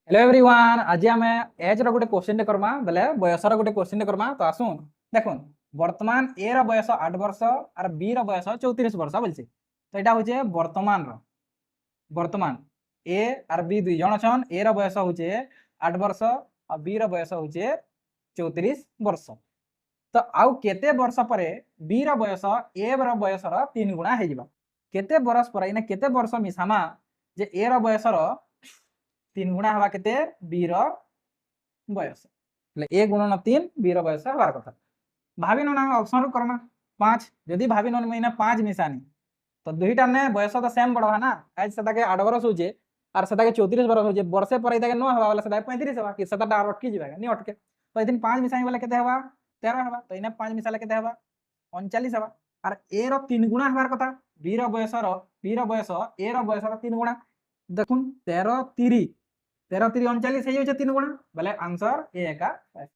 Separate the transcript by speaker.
Speaker 1: Hello everyone. आज आम as रो गोटे क्वेश्चन करमा बेले बयस गोटे क्वेश्चन करमा। तो आसुन देखुन वर्तमान ए रो बयस 8 वर्ष और बी रो बयस 34 वर्ष बोलছে। तो এটা হচ্ছে वर्तमान ए और बी दुई जन छन। ए रो बयस হচ্ছে 8 वर्ष और बी रो बयस হচ্ছে 34 वर्ष। तो आउ केते वर्ष परे बी रो बयस ए रो बयस रो 3 गुणा हे जिबा। केते वर्ष पर इना केते वर्ष मिसामा जे ए रो बयस रो 3 गुणा हवा केते बी रो बयस ए गुणन 3 बी रो बयस हवार कथा। भाबी न ऑप्शन रो करमा 5। यदि भाबी न महीना 5 मिसानी तो दुईटा ने बयस तो सेम बड़ है ना। आज सदा के 8 वर्ष होजे और सदा के 34 वर्ष होजे। वर्षे पर इता के न हवा वाला सदा 35 हवा कि सदा अटकी जिबा नि अटके। तो इदिन 5 मिसाई वाला केते हवा 13 हवा। तो इने 5 मिसाले केते हवा 39 हवा। और ए रो 3 गुणा हवार कथा बी रो बयस ए रो बयस रो 3 गुणा। देखुन 13 3 39 हो 3 गुणा बोले आंसर ए का।